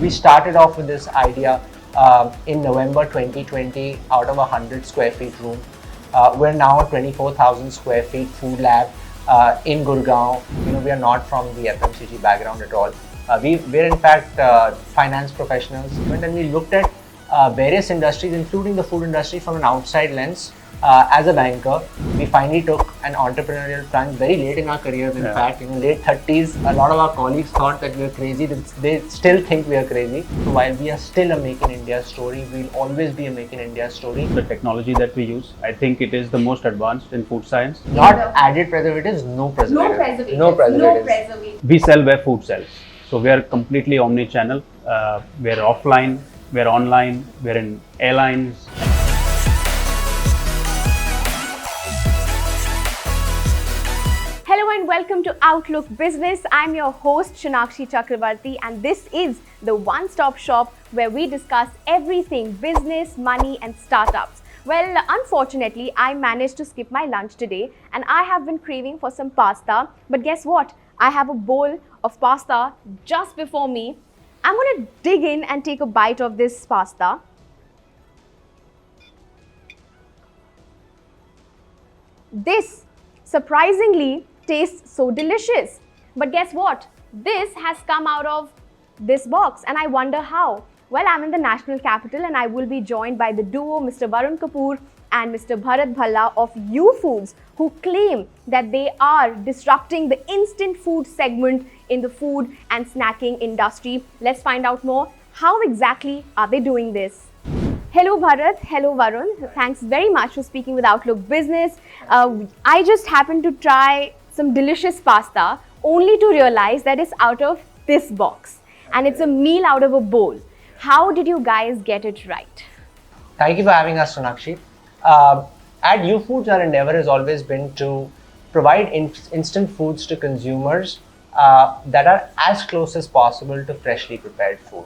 We started off with this idea in November 2020 out of a 100 square feet room. We're now a 24,000 square feet food lab in Gurgaon. We are not from the FMCG background at all. We're in fact finance professionals. And we looked at various industries, including the food industry, from an outside lens. As a banker, we finally took an entrepreneurial plunge very late in our careers. In fact, in the late 30s, a lot of our colleagues thought that we were crazy. They still think we are crazy. So while we are still a Make in India story, we'll always be a Make in India story. The technology that we use, I think it is the most advanced in food science. Not added preservatives, no preservatives. No preservatives. We sell where food sells. So we are completely omni-channel. We are offline, we are online, we are in airlines. Hello and welcome to Outlook Business. I'm your host Shonakshi Chakravarty, and this is the one-stop shop where we discuss everything business, money and startups. Well, unfortunately, I managed to skip my lunch today and I have been craving for some pasta. But guess what? I have a bowl of pasta just before me. I'm going to dig in and take a bite of this pasta. This surprisingly tastes so delicious. But guess what? This has come out of this box and I wonder how. Well, I'm in the national capital and I will be joined by the duo Mr. Varun Kapoor and Mr. Bharat Bhalla of YouFoods, who claim that they are disrupting the instant food segment in the food and snacking industry. Let's find out more. How exactly are they doing this? Hello Bharat, hello Varun. Thanks very much for speaking with Outlook Business. I just happened to try some delicious pasta only to realize that it's out of this box and it's a meal out of a bowl. How did you guys get it right? Thank you for having us, Shonakshi. At YouFoods, our endeavor has always been to provide instant foods to consumers that are as close as possible to freshly prepared food.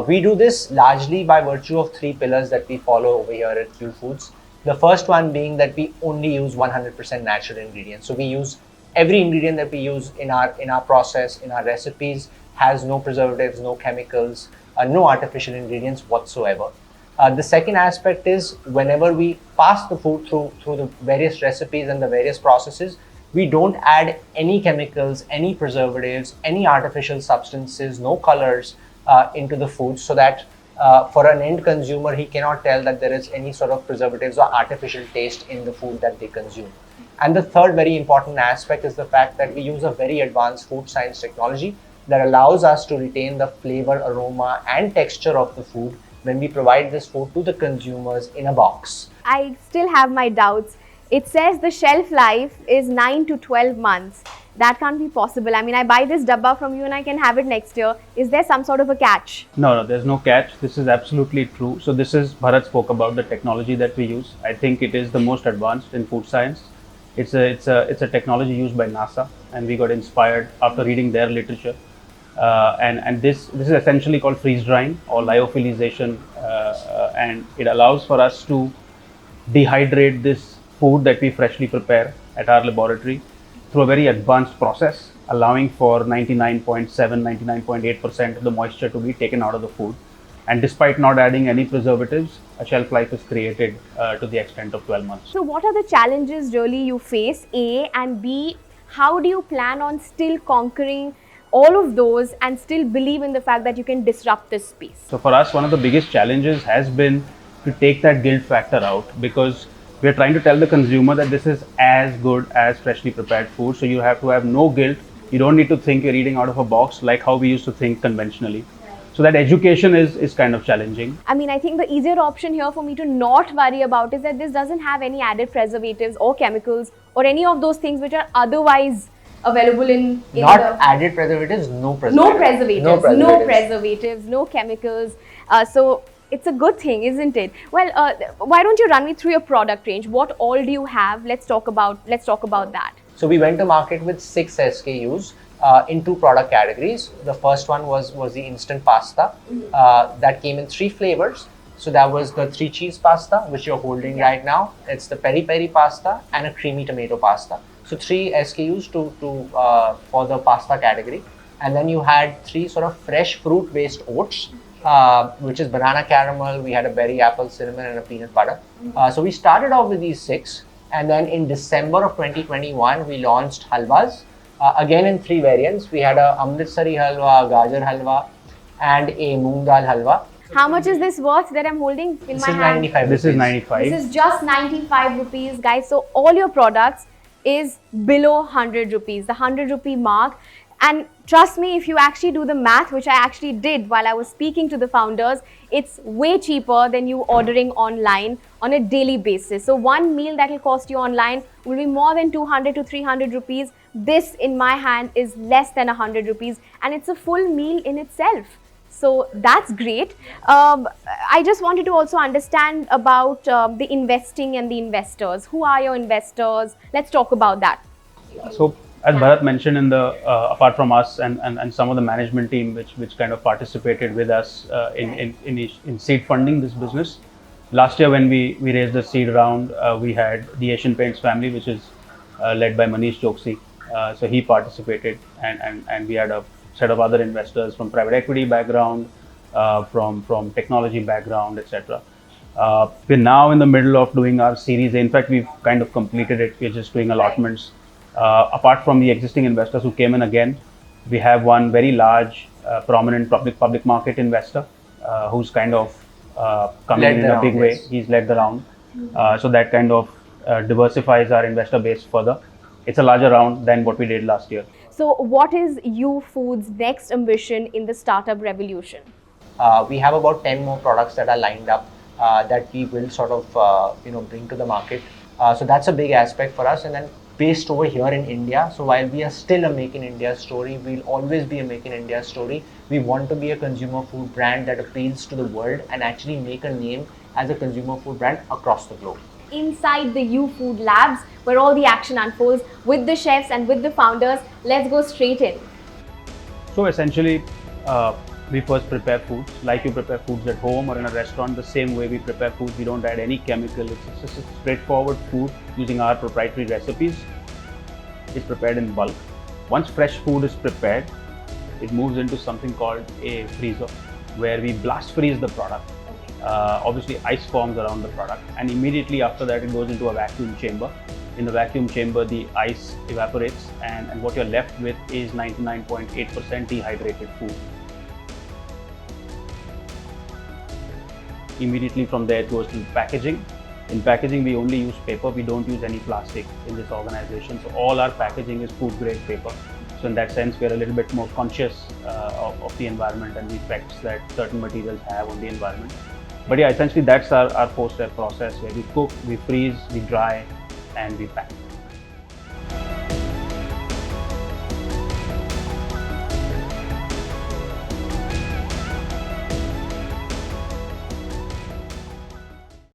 We do this largely by virtue of three pillars that we follow over here at YouFoods. The first one being that we only use 100% natural ingredients. So we use every ingredient that we use in our process, in our recipes, has no preservatives, no chemicals, no artificial ingredients whatsoever. The second aspect is whenever we pass the food through the various recipes and the various processes, we don't add any chemicals, any preservatives, any artificial substances, no colors into the food, so that for an end consumer, he cannot tell that there is any sort of preservatives or artificial taste in the food that they consume. And the third very important aspect is the fact that we use a very advanced food science technology that allows us to retain the flavor, aroma and texture of the food when we provide this food to the consumers in a box. I still have my doubts. It says the shelf life is 9 to 12 months. That can't be possible. I mean, I buy this dabba from you and I can have it next year. Is there some sort of a catch? No, there's no catch. This is absolutely true. So this is, Bharat spoke about the technology that we use. I think it is the most advanced in food science. It's a technology used by NASA, and we got inspired after reading their literature. And this is essentially called freeze drying or lyophilization, and it allows for us to dehydrate this food that we freshly prepare at our laboratory through a very advanced process, allowing for 99.7, 99.8% of the moisture to be taken out of the food. And despite not adding any preservatives, a shelf life is created to the extent of 12 months. So what are the challenges really you face, A, and B, how do you plan on still conquering all of those and still believe in the fact that you can disrupt this space? So for us, one of the biggest challenges has been to take that guilt factor out, because we are trying to tell the consumer that this is as good as freshly prepared food. So you have to have no guilt. You don't need to think you're eating out of a box like how we used to think conventionally. So that education is kind of challenging. I mean, I think the easier option here for me to not worry about is that this doesn't have any added preservatives or chemicals or any of those things which are otherwise available in not added preservatives, no preservatives. No preservatives, no chemicals. So it's a good thing, isn't it? Well, why don't you run me through your product range? What all do you have? Let's talk about that. So we went to market with 6 SKUs in 2 product categories. The first one was the instant pasta that came in 3 flavors. So that was the 3 cheese pasta, which you're holding right now. It's the peri peri pasta and a creamy tomato pasta. So 3 SKUs for the pasta category. And then you had 3 sort of fresh fruit-based oats, which is banana caramel. We had a berry apple cinnamon and a peanut butter. So we started off with these 6, and then in December of 2021 we launched halwas. Again in 3 variants. We had a Amritsari halwa, Gajar halwa, and a moong dal halwa. How much is this worth that I'm holding in This my is hand? 95 This is rupees. 95. This is just 95 rupees, guys. So all your products is below 100 rupees, the 100 rupee mark. And trust me, if you actually do the math, which I actually did while I was speaking to the founders, it's way cheaper than you ordering online on a daily basis. So one meal that will cost you online will be more than 200 to 300 rupees. This in my hand is less than 100 rupees, and it's a full meal in itself. So that's great. I just wanted to also understand about the investing and the investors. Who are your investors? Let's talk about that. So as Bharat mentioned, in the apart from us and some of the management team which kind of participated with us in seed funding this business. Last year when we raised the seed round, we had the Asian Paints family, which is led by Manish Choksi. So he participated, and we had a set of other investors from private equity background, from technology background, etc. We're now in the middle of doing our Series A. In fact, we've kind of completed it. We're just doing allotments. Apart from the existing investors who came in again, we have one very large, prominent public market investor who's kind of coming in a big way. He's led the round. So that kind of diversifies our investor base further. It's a larger round than what we did last year. So what is U Foods' next ambition in the startup revolution? We have about 10 more products that are lined up that we will sort of bring to the market. So that's a big aspect for us, and then based over here in India. So while we are still a Make in India story, we'll always be a Make in India story. We want to be a consumer food brand that appeals to the world and actually make a name as a consumer food brand across the globe. Inside the U Food Labs, where all the action unfolds with the chefs and with the founders. Let's go straight in. So essentially, we first prepare foods like you prepare foods at home or in a restaurant. The same way we prepare foods, we don't add any chemical. It's just a straightforward food using our proprietary recipes. It's prepared in bulk. Once fresh food is prepared, it moves into something called a freezer, where we blast freeze the product. Obviously ice forms around the product, and immediately after that it goes into a vacuum chamber. In the vacuum chamber, the ice evaporates, and what you're left with is 99.8% dehydrated food. Immediately from there it goes to packaging. In packaging, we only use paper. We don't use any plastic in this organization. So all our packaging is food grade paper. So in that sense, we're a little bit more conscious of the environment and the effects that certain materials have on the environment. But yeah, essentially that's our 4-step process, where we cook, we freeze, we dry, and we pack.